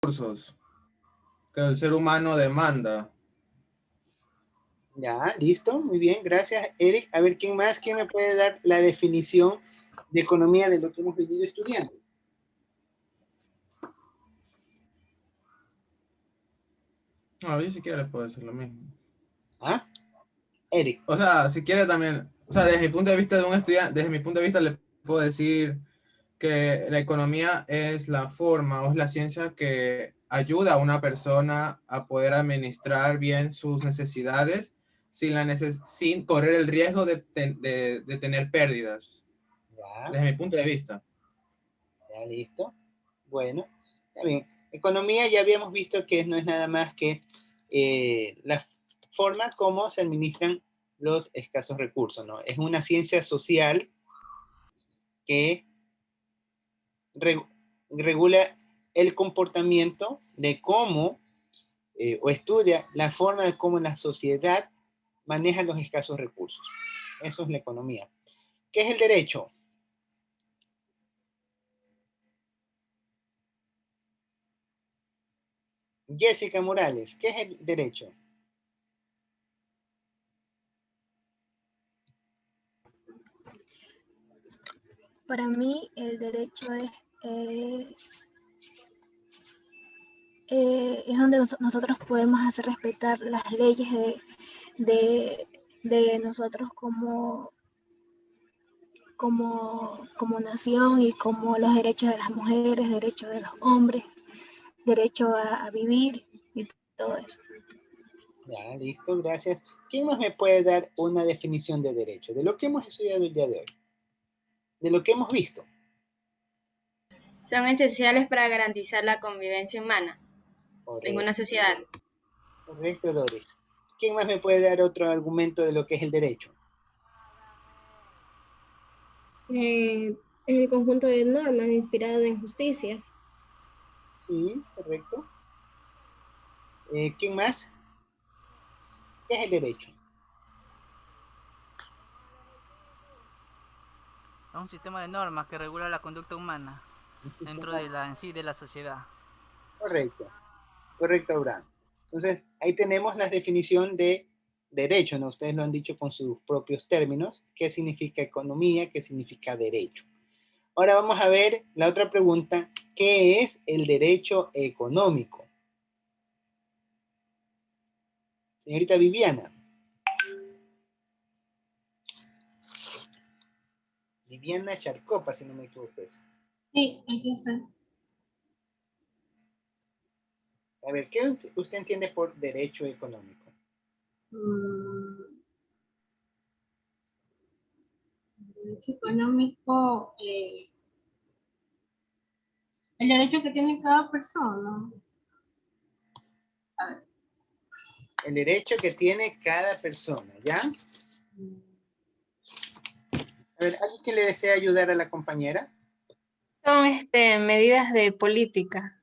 recursos que el ser humano demanda. Ya, listo, muy bien, gracias, Eric. A ver, ¿quién más? ¿Quién me puede dar la definición de economía de lo que hemos venido estudiando? No, yo si quiere puedo decir lo mismo. ¿Ah? Eric. O sea, si quiere también, o sea, desde mi punto de vista de un estudiante, desde mi punto de vista le puedo decir que la economía es la forma o es la ciencia que ayuda a una persona a poder administrar bien sus necesidades sin correr el riesgo de tener pérdidas, Ya, desde mi punto de vista. ya, listo. Bueno, está bien. Economía ya habíamos visto que no es nada más que la forma como se administran los escasos recursos, ¿no? Es una ciencia social que regula el comportamiento de cómo o estudia la forma de cómo la sociedad maneja los escasos recursos. Eso es la economía. ¿Qué es el derecho? Jessica Morales, ¿qué es el derecho? Para mí el derecho es donde nosotros podemos hacer respetar las leyes de nosotros como nación y como los derechos de las mujeres, derechos de los hombres, derecho a vivir y todo eso. Ya, listo, gracias. ¿Quién más me puede dar una definición de derecho? De lo que hemos estudiado el día de hoy. De lo que hemos visto. Son esenciales para garantizar la convivencia humana Correcto. en una sociedad. Correcto, Doris. ¿Quién más me puede dar otro argumento de lo que es el derecho? Es el conjunto de normas inspirado en justicia. Sí, correcto. ¿Quién más? ¿Qué es el derecho? Es un sistema de normas que regula la conducta humana dentro de la sociedad. Correcto. Correcto, Abraham. Entonces, ahí tenemos la definición de derecho, ¿no? Ustedes lo han dicho con sus propios términos. ¿Qué significa economía? ¿Qué significa derecho? Ahora vamos a ver la otra pregunta. ¿Qué es el derecho económico? Señorita Viviana. Viviana Charcopa, si no me equivoco. Sí, aquí está. A ver, ¿qué usted entiende por derecho económico? Derecho económico, el derecho que tiene cada persona. A ver. El derecho que tiene cada persona, ¿ya? A ver, ¿alguien que le desea ayudar a la compañera? Son medidas de política.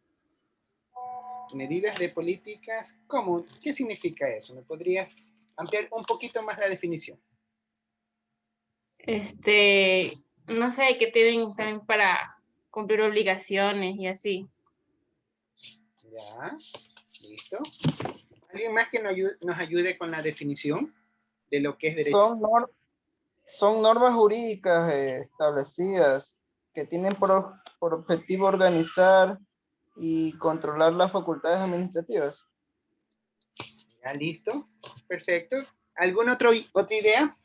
Medidas de políticas, ¿cómo? ¿Qué significa eso? ¿Me podrías ampliar un poquito más la definición? No sé, que tienen también para cumplir obligaciones y así. Ya, listo. ¿Alguien más que nos ayude con la definición de lo que es derecho? Son normas jurídicas establecidas que tienen por objetivo organizar y controlar las facultades administrativas. Ya, listo. Perfecto. ¿Alguna otra idea?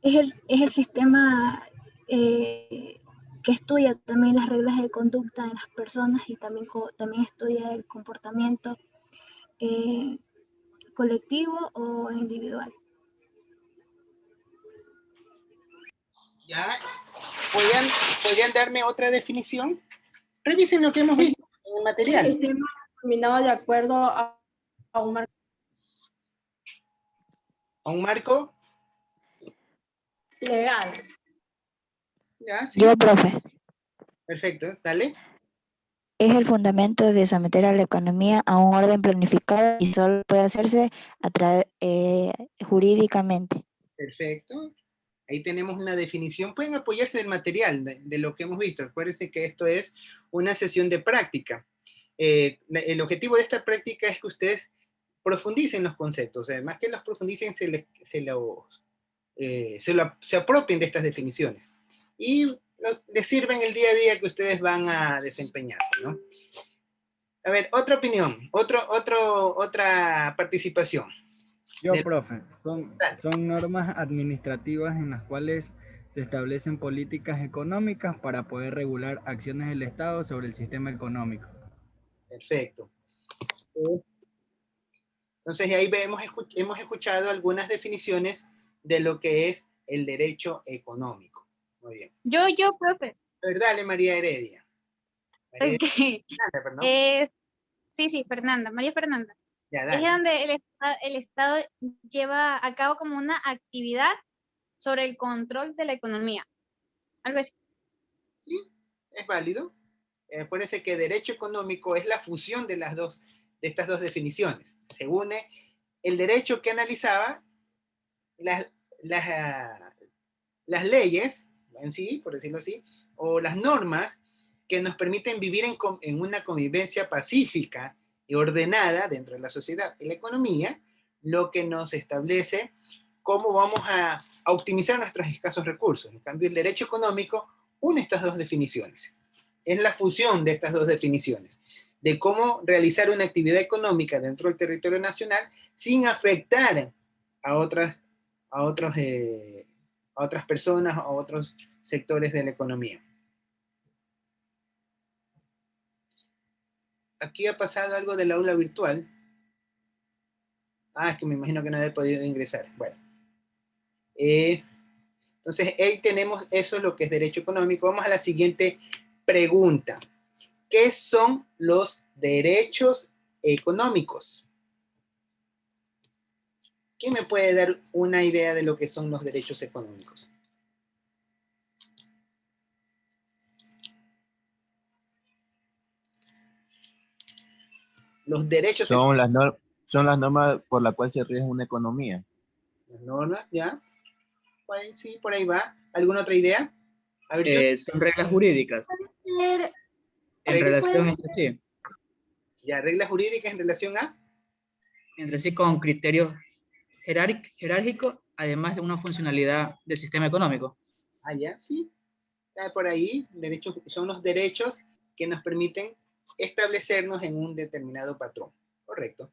Es el sistema que estudia también las reglas de conducta de las personas y también estudia el comportamiento colectivo o individual. Ya. ¿Podrían darme otra definición? Revisen lo que hemos visto en el material. El sistema determinado de acuerdo a un marco. ¿A un marco? Legal. Ya, sí. Yo, profe. Perfecto, dale. Es el fundamento de someter a la economía a un orden planificado y solo puede hacerse jurídicamente. Perfecto. Ahí tenemos una definición. Pueden apoyarse del material, de lo que hemos visto. Acuérdense que esto es una sesión de práctica. El objetivo de esta práctica es que ustedes profundicen los conceptos. Además que los profundicen, se apropien de estas definiciones. Y les sirven el día a día que ustedes van a desempeñarse, ¿no? A ver, otra opinión, otra participación. Yo, profe, son normas administrativas en las cuales se establecen políticas económicas para poder regular acciones del Estado sobre el sistema económico. Perfecto. Entonces, ahí hemos escuchado algunas definiciones de lo que es el derecho económico. Muy bien. Yo, profe. A ver, dale, María Heredia. Okay. Fernanda, perdón. Sí, Fernanda, María Fernanda. Ya, es donde el Estado lleva a cabo como una actividad sobre el control de la economía. Algo así. Sí, es válido. Acuérdense que derecho económico es la fusión de estas dos definiciones. Se une el derecho que analizaba las leyes en sí, por decirlo así, o las normas que nos permiten vivir en una convivencia pacífica y ordenada dentro de la sociedad. Y la economía, lo que nos establece cómo vamos a optimizar nuestros escasos recursos. En cambio, el derecho económico une estas dos definiciones. Es la fusión de estas dos definiciones, de cómo realizar una actividad económica dentro del territorio nacional sin afectar a otras personas, a otros sectores de la economía. Aquí ha pasado algo del aula virtual. Es que me imagino que no había podido ingresar. Bueno. Entonces, ahí tenemos eso, es lo que es derecho económico. Vamos a la siguiente pregunta. ¿Qué son los derechos económicos? ¿Quién me puede dar una idea de lo que son los derechos económicos? Los derechos son las normas por las cuales se rige una economía. Las normas, ya. Pues, sí, por ahí va. ¿Alguna otra idea? A ver, son reglas jurídicas. En relación entre sí. Ya, reglas jurídicas en relación a. Entre sí con criterios jerárquicos, además de una funcionalidad del sistema económico. Ya, sí. Por ahí, son los derechos que nos permiten establecernos en un determinado patrón. Correcto.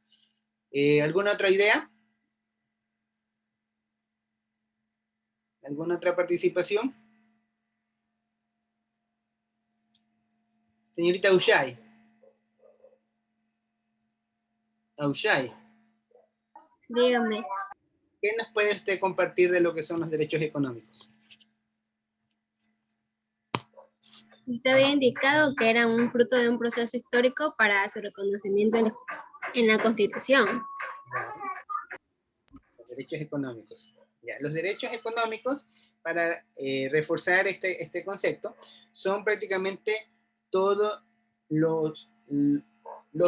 ¿Alguna otra idea? ¿Alguna otra participación? Señorita Ushay. Ushay. Dígame. ¿Qué nos puede usted compartir de lo que son los derechos económicos? Usted había indicado que era un fruto de un proceso histórico para su reconocimiento en la Constitución. Los derechos económicos. Ya, los derechos económicos, para reforzar este concepto, son prácticamente todos los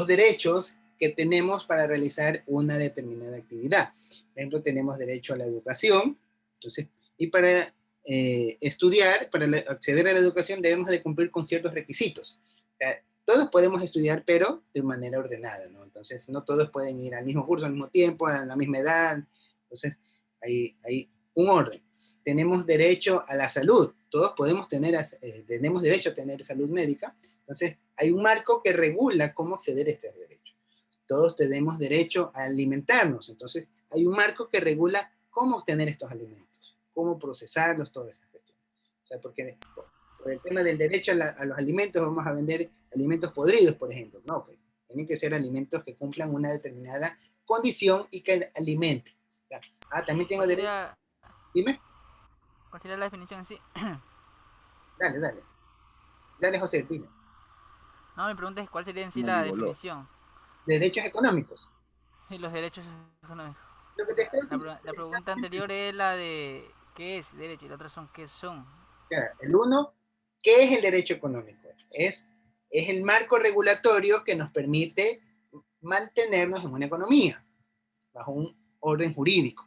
derechos que tenemos para realizar una determinada actividad. Por ejemplo, tenemos derecho a la educación, entonces, y para estudiar, para acceder a la educación debemos de cumplir con ciertos requisitos. O sea, todos podemos estudiar, pero de manera ordenada, ¿no? Entonces, no todos pueden ir al mismo curso al mismo tiempo, a la misma edad. Entonces, hay un orden. Tenemos derecho a la salud. Todos tenemos derecho a tener salud médica. Entonces, hay un marco que regula cómo acceder a estos derechos. Todos tenemos derecho a alimentarnos. Entonces, hay un marco que regula cómo obtener estos alimentos, cómo procesarlos, todas esas cuestiones. O sea, porque por el tema del derecho a los alimentos, vamos a vender alimentos podridos, por ejemplo. No, pues, tienen que ser alimentos que cumplan una determinada condición y que alimenten. También tengo derecho. Dime. ¿Cuál sería la definición en sí? Dale, José, dime. No, mi pregunta es cuál sería en sí la definición. Derechos económicos. Sí, los derechos económicos. La pregunta anterior es la de ¿qué es derecho? Y la otra son ¿qué son? El uno, ¿qué es el derecho económico? Es el marco regulatorio que nos permite mantenernos en una economía, bajo un orden jurídico.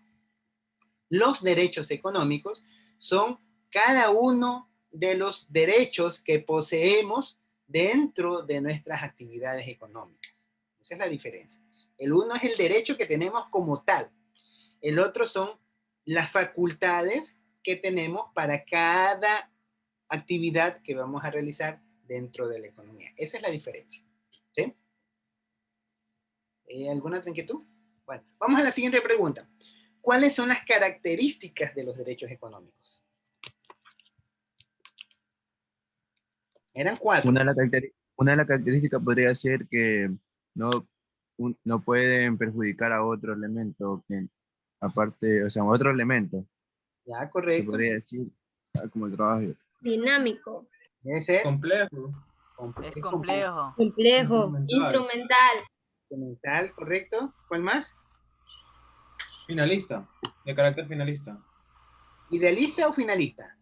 Los derechos económicos son cada uno de los derechos que poseemos dentro de nuestras actividades económicas. Esa es la diferencia. El uno es el derecho que tenemos como tal. El otro son las facultades que tenemos para cada actividad que vamos a realizar dentro de la economía. Esa es la diferencia. ¿Sí? ¿Alguna otra inquietud? Bueno, vamos a la siguiente pregunta. ¿Cuáles son las características de los derechos económicos? Eran 4. Una de las características podría ser que no, no pueden perjudicar a otro elemento, que, aparte, o sea, otro elemento. Ya, Se correcto. podría decir, como el trabajo. Dinámico. Debe ser Complejo. Es complejo. Complejo. Instrumental, correcto. ¿Cuál más? Finalista. De carácter finalista. ¿Idealista o finalista?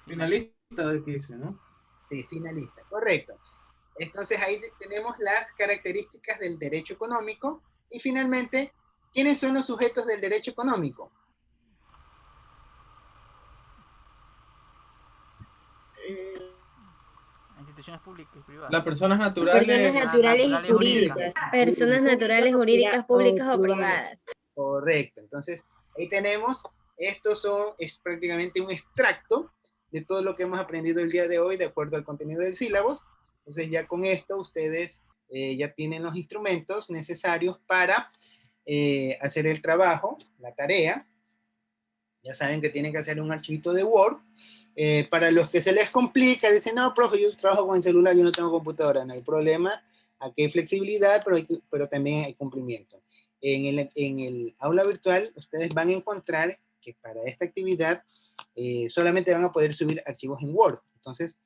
Finalista de que dice, ¿no? Sí, finalista, correcto. Entonces ahí tenemos las características del derecho económico. Y finalmente, ¿quiénes son los sujetos del derecho económico? Instituciones públicas y privadas. Las personas naturales. Personas naturales y jurídicas. Personas naturales, jurídicas, públicas o privadas. Correcto. Entonces, ahí tenemos, es prácticamente un extracto de todo lo que hemos aprendido el día de hoy de acuerdo al contenido del sílabus. Entonces, ya con esto ustedes ya tienen los instrumentos necesarios para hacer el trabajo, la tarea. Ya saben que tienen que hacer un archivito de Word. Para los que se les complica, dicen, no, profe, yo trabajo con el celular, yo no tengo computadora, no hay problema, aquí hay flexibilidad, pero también hay cumplimiento. En el aula virtual, ustedes van a encontrar que para esta actividad solamente van a poder subir archivos en Word. Entonces,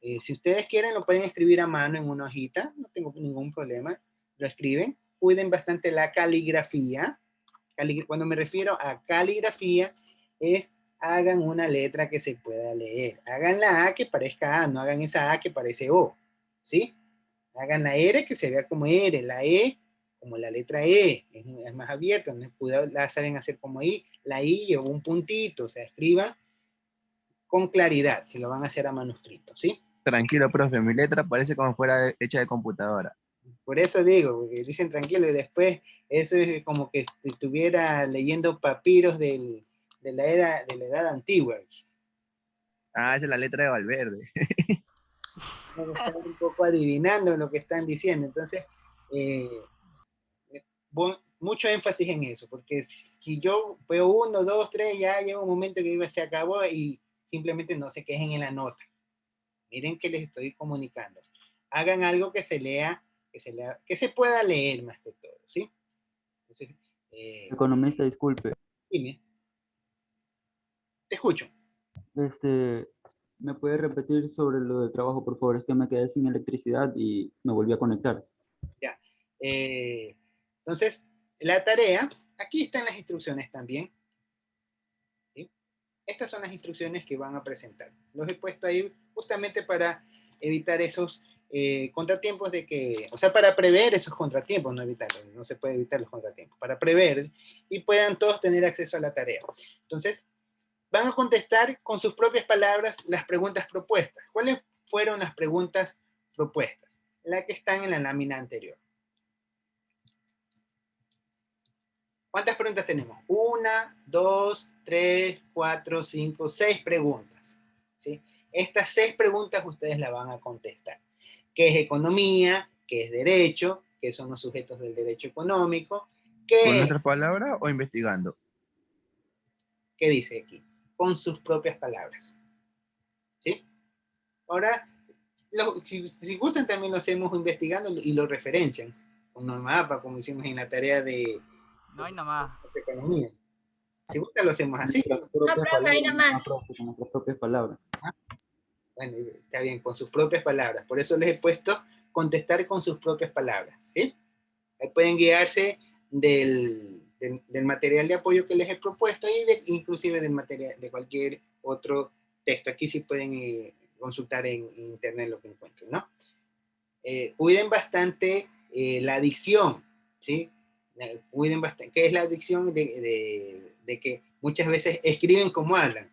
si ustedes quieren, lo pueden escribir a mano en una hojita, no tengo ningún problema, lo escriben, cuiden bastante la caligrafía. Cuando me refiero a caligrafía, es hagan una letra que se pueda leer. Hagan la A que parezca A, no hagan esa A que parece O. ¿Sí? Hagan la R que se vea como R, la E como la letra E, es más abierta, no cuidado, la saben hacer como I, la I lleva un puntito, o sea, escriban con claridad, si lo van a hacer a manuscrito, ¿sí? Tranquilo, profe, mi letra parece como fuera hecha de computadora. Por eso digo, porque dicen tranquilo y después eso es como que estuviera leyendo papiros de la edad antigua. Ah, esa es la letra de Valverde. Están un poco adivinando lo que están diciendo, entonces mucho énfasis en eso, porque si yo veo 1, 2, 3, ya llega un momento que se acabó y simplemente no se quejen en la nota. Miren que les estoy comunicando. Hagan algo que se lea, que se pueda leer más que todo, ¿sí? Entonces, Economista, disculpe. dime. Te escucho. ¿Me puede repetir sobre lo del trabajo, por favor? Es que me quedé sin electricidad y me volví a conectar. Ya. Entonces, la tarea, aquí están las instrucciones también. ¿Sí? Estas son las instrucciones que van a presentar. Los he puesto ahí justamente para evitar esos contratiempos de que, o sea, para prever esos contratiempos, no evitarlos, no se puede evitar los contratiempos, para prever y puedan todos tener acceso a la tarea. Entonces, van a contestar con sus propias palabras las preguntas propuestas. ¿Cuáles fueron las preguntas propuestas? Las que están en la lámina anterior. ¿Cuántas preguntas tenemos? 1, 2, 3, 4, 5, 6 preguntas. ¿Sí? Estas 6 preguntas ustedes las van a contestar. ¿Qué es economía? ¿Qué es derecho? ¿Qué son los sujetos del derecho económico? ¿Con otras palabras o investigando? ¿Qué dice aquí? Con sus propias palabras. ¿Sí? Ahora, si gustan también lo hacemos investigando y lo referencian con un mapa, como hicimos en la tarea de No hay nomás. economía. Si gustan lo hacemos así. No, profe, ahí nomás. Con nuestras propias palabras. Bueno, está bien, con sus propias palabras. Por eso les he puesto contestar con sus propias palabras. ¿Sí? Ahí pueden guiarse del material de apoyo que les he propuesto y inclusive del material de cualquier otro texto. Aquí sí pueden consultar en internet lo que encuentren, ¿no? Cuiden bastante la dicción, ¿sí? Cuiden bastante. ¿Qué es la dicción? de que muchas veces escriben como hablan.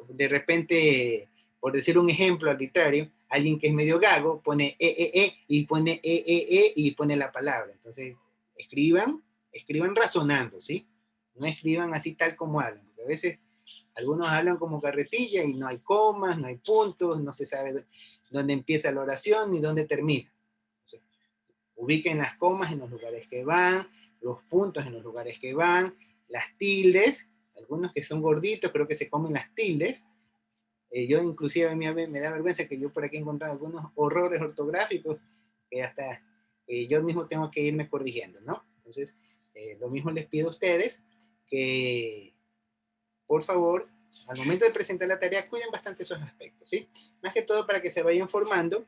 De repente, por decir un ejemplo arbitrario, alguien que es medio gago pone y pone y pone la palabra. Entonces, escriban razonando, ¿sí? No escriban así tal como hablan, porque a veces algunos hablan como carretilla y no hay comas, no hay puntos, no se sabe dónde empieza la oración ni dónde termina. Entonces, ubiquen las comas en los lugares que van, los puntos en los lugares que van, las tildes, algunos que son gorditos, pero que se comen las tildes. Yo inclusive a mí me da vergüenza que yo por aquí he encontrado algunos horrores ortográficos que hasta yo mismo tengo que irme corrigiendo, ¿no? Entonces, lo mismo les pido a ustedes que, por favor, al momento de presentar la tarea, cuiden bastante esos aspectos, ¿sí? Más que todo para que se vayan formando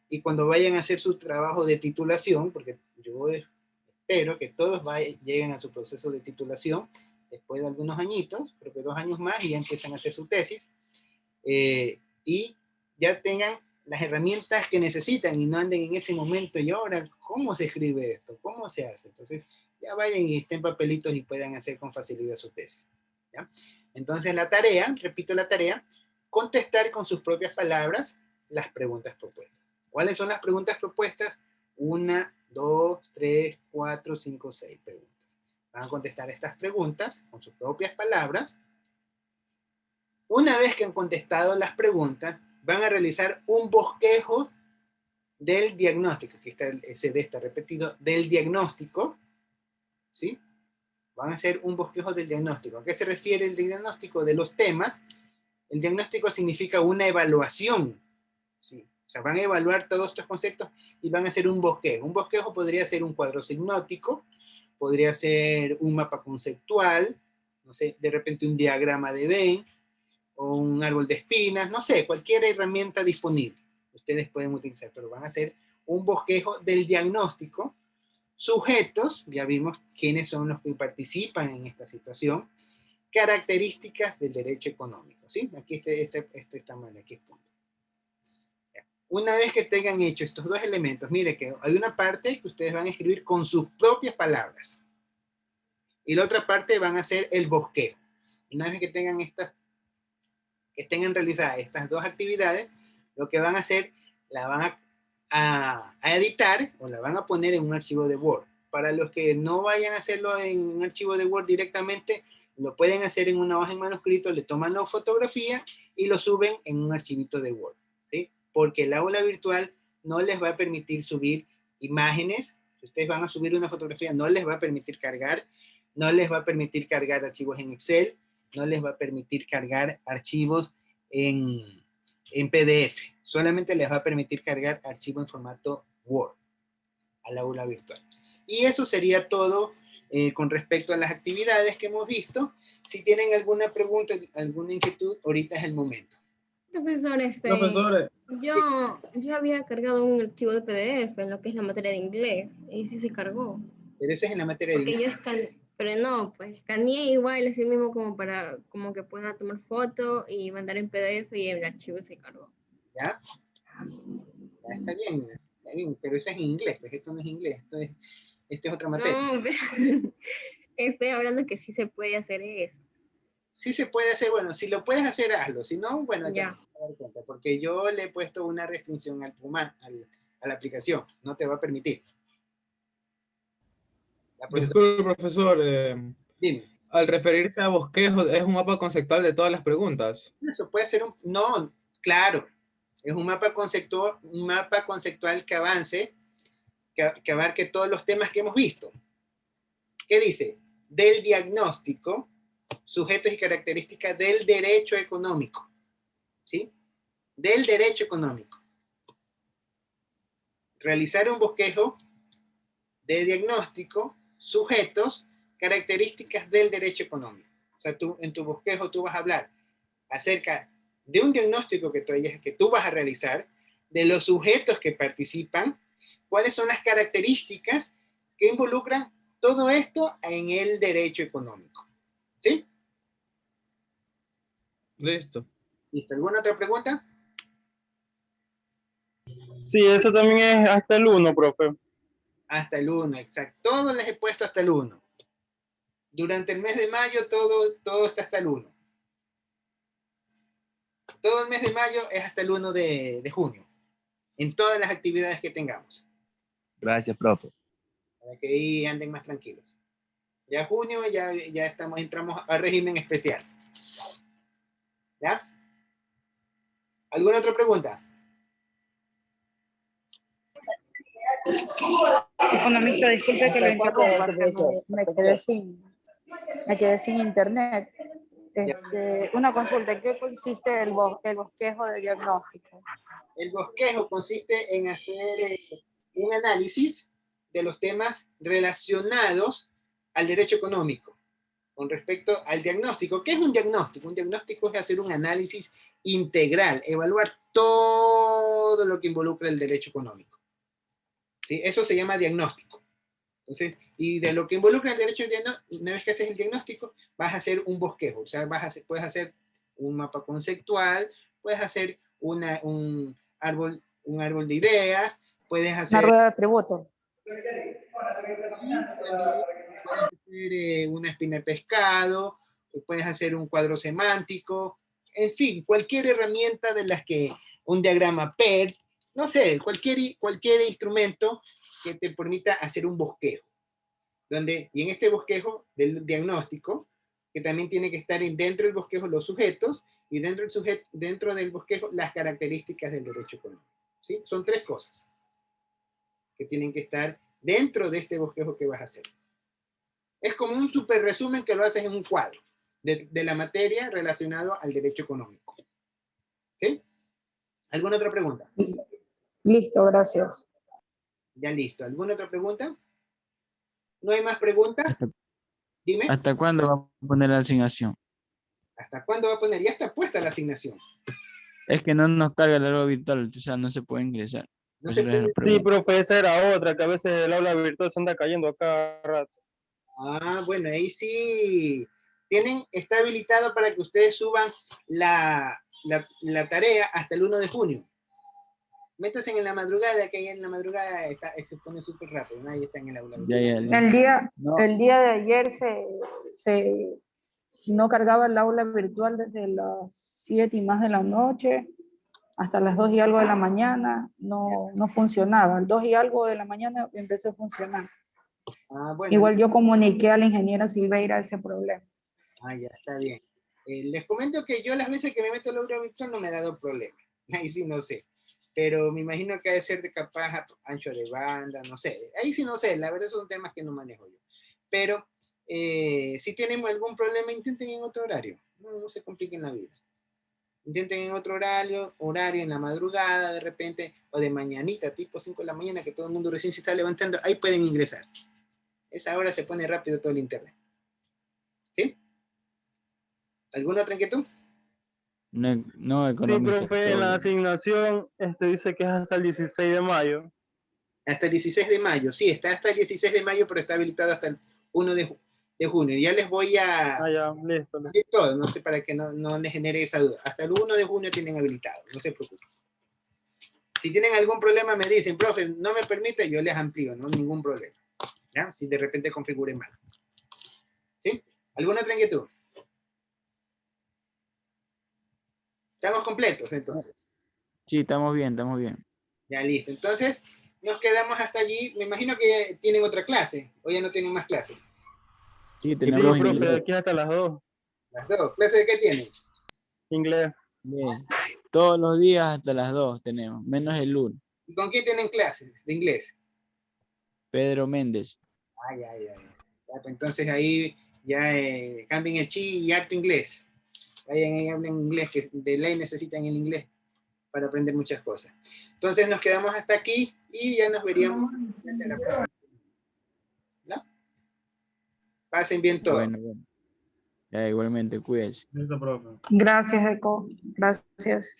y cuando vayan a hacer su trabajo de titulación, porque yo espero que todos lleguen a su proceso de titulación después de algunos añitos, creo que 2 años más y ya empiezan a hacer su tesis, y ya tengan las herramientas que necesitan y no anden en ese momento y ahora, ¿cómo se escribe esto? ¿Cómo se hace? Entonces, ya vayan y estén papelitos y puedan hacer con facilidad su tesis, ¿ya? Entonces, la tarea, repito la tarea, contestar con sus propias palabras las preguntas propuestas. ¿Cuáles son las preguntas propuestas? 1, 2, 3, 4, 5, 6 preguntas. Van a contestar estas preguntas con sus propias palabras. Una vez que han contestado las preguntas, van a realizar un bosquejo del diagnóstico. Aquí está el CD, está repetido, del diagnóstico, ¿sí? Van a hacer un bosquejo del diagnóstico. ¿A qué se refiere el diagnóstico? De los temas. El diagnóstico significa una evaluación, ¿sí? O sea, van a evaluar todos estos conceptos y van a hacer un bosquejo. Un bosquejo podría ser un cuadro sinóptico, podría ser un mapa conceptual, no sé, de repente un diagrama de Venn, o un árbol de espinas, no sé, cualquier herramienta disponible. Ustedes pueden utilizar, pero van a hacer un bosquejo del diagnóstico. Sujetos, ya vimos quiénes son los que participan en esta situación. Características del derecho económico, ¿sí? Aquí está mal, aquí es punto. Una vez que tengan hecho estos 2 elementos, mire que hay una parte que ustedes van a escribir con sus propias palabras. Y la otra parte van a hacer el bosquejo. Una vez que tengan que tengan realizadas estas 2 actividades, lo que van a hacer, la van a editar o la van a poner en un archivo de Word. Para los que no vayan a hacerlo en un archivo de Word directamente, lo pueden hacer en una hoja en manuscrito, le toman la fotografía y lo suben en un archivito de Word, ¿sí? Porque el aula virtual no les va a permitir subir imágenes. Si ustedes van a subir una fotografía, no les va a permitir cargar, no les va a permitir cargar archivos en Excel, no les va a permitir cargar archivos en PDF. Solamente les va a permitir cargar archivos en formato Word al aula virtual. Y eso sería todo con respecto a las actividades que hemos visto. Si tienen alguna pregunta, alguna inquietud, ahorita es el momento. Profesor, Profesor, yo había cargado un archivo de PDF en lo que es la materia de inglés y sí se cargó. Pero eso es en la materia de Porque inglés. pero no, pues escaneé igual así mismo como que pueda tomar foto y mandar en PDF y el archivo se cargó. ¿Ya? Ya está bien, pero eso es en inglés, pues esto no es inglés, esto es otra materia. No, pero estoy hablando que sí se puede hacer eso. Sí se puede hacer, bueno, si lo puedes hacer, hazlo, si no, bueno, ya Ya. te vas a dar cuenta, porque yo le he puesto una restricción a la aplicación, no te va a permitir. disculpe, profesor, Dime. al referirse a bosquejos, ¿es un mapa conceptual de todas las preguntas? Eso puede ser no, claro, es un mapa conceptual que avance, que abarque todos los temas que hemos visto. ¿Qué dice? Del diagnóstico, sujetos y características del derecho económico, ¿sí? Del derecho económico. Realizar un bosquejo de diagnóstico, sujetos, características del derecho económico. O sea, en tu bosquejo tú vas a hablar acerca de un diagnóstico que tú vas a realizar, de los sujetos que participan, cuáles son las características que involucran todo esto en el derecho económico. ¿Sí? Listo. ¿Listo? ¿Alguna otra pregunta? Sí, eso también es hasta el 1, profe. Hasta el 1, exacto. Todos les he puesto hasta el 1. Durante el mes de mayo todo está hasta el 1. Todo el mes de mayo es hasta el 1 de junio, en todas las actividades que tengamos, Gracias, profe. para que ahí anden más tranquilos. Ya junio ya entramos al régimen especial. ¿Ya? ¿Alguna otra pregunta? Economista, disculpe que lo interrumpa, me quedé sin internet. Una consulta, ¿en qué consiste el bosquejo de diagnóstico? El bosquejo consiste en hacer un análisis de los temas relacionados al derecho económico con respecto al diagnóstico. ¿Qué es un diagnóstico? Un diagnóstico es hacer un análisis integral, evaluar todo lo que involucra el derecho económico. ¿Sí? Eso se llama diagnóstico. Entonces, y de lo que involucra el derecho, una vez que haces el diagnóstico, vas a hacer un bosquejo. O sea, puedes hacer un mapa conceptual, puedes hacer un árbol de ideas, puedes hacer... Una rueda de tributo. Puedes hacer una espina de pescado, puedes hacer un cuadro semántico, en fin, cualquier herramienta de las que, un diagrama PERT, no sé, cualquier instrumento que te permita hacer un bosquejo. Y en este bosquejo del diagnóstico, que también tiene que estar dentro del bosquejo los sujetos, y dentro del bosquejo las características del derecho económico. ¿Sí? Son 3 cosas que tienen que estar dentro de este bosquejo que vas a hacer. Es como un super resumen que lo haces en un cuadro de la materia relacionado al derecho económico. ¿Sí? ¿Alguna otra pregunta? Listo, gracias. Ya listo. ¿Alguna otra pregunta? ¿No hay más preguntas? Dime. ¿Hasta cuándo va a poner la asignación? ¿Hasta cuándo va a poner? Ya está puesta la asignación. Es que no nos carga el aula virtual, o sea, no se puede ingresar. No se puede. Sí, profe, esa era otra, que a veces el aula virtual se anda cayendo a cada rato. Ah, bueno, ahí sí. Está habilitado para que ustedes suban la tarea hasta el 1 de junio. Métanse en la madrugada, que ahí en la madrugada se pone súper rápido, nadie está en el aula. El día de ayer no cargaba el aula virtual desde las 7 y más de la noche hasta las 2 y algo de la mañana, no funcionaba. El 2 y algo de la mañana empezó a funcionar. Ah, bueno. Igual yo comuniqué a la ingeniera Silveira ese problema. Ah, ya, está bien. Les comento que yo las veces que me meto al aula virtual no me ha dado problema. Ahí sí no sé. Pero me imagino que ha de ser de capaz ancho de banda, no sé. Ahí sí no sé, la verdad son temas que no manejo yo. Pero si tienen algún problema, intenten en otro horario. No se compliquen la vida. Intenten en otro horario en la madrugada de repente, o de mañanita, tipo 5 de la mañana, que todo el mundo recién se está levantando, ahí pueden ingresar. Esa hora se pone rápido todo el internet. ¿Sí? ¿Alguna otra inquietud? No, economista. Sí, profe, en la asignación dice que es hasta el 16 de mayo. Hasta el 16 de mayo, sí, está hasta el 16 de mayo, pero está habilitado hasta el 1 de junio. Ya les voy a... Ah, ya, listo. Todo, no sé, para que no les genere esa duda. Hasta el 1 de junio tienen habilitado, no se preocupen. Si tienen algún problema me dicen, profe, no me permite, yo les amplío, no ningún problema. ¿Ya? Si de repente configure mal. ¿Sí? ¿Alguna otra inquietud? ¿Estamos completos entonces? Sí, estamos bien. Ya listo. Entonces, nos quedamos hasta allí. Me imagino que tienen otra clase. O ya no tienen más clases. Sí, tenemos Sí, profe, inglés. aquí hasta las 2. Las 2. ¿Clase de qué tienen? Inglés. Bien. Todos los días hasta las 2 tenemos, menos el lunes. ¿Y con quién tienen clases de inglés? Pedro Méndez. Ay. Ya, pues entonces ahí ya cambien el chi y harto inglés. Vayan y hablen inglés, que de ley necesitan el inglés para aprender muchas cosas. Entonces nos quedamos hasta aquí y ya nos veríamos en la próxima. ¿No? Pasen bien todo. Bueno. Ya, igualmente, cuídense. Listo, profe. Gracias, Eco. Gracias.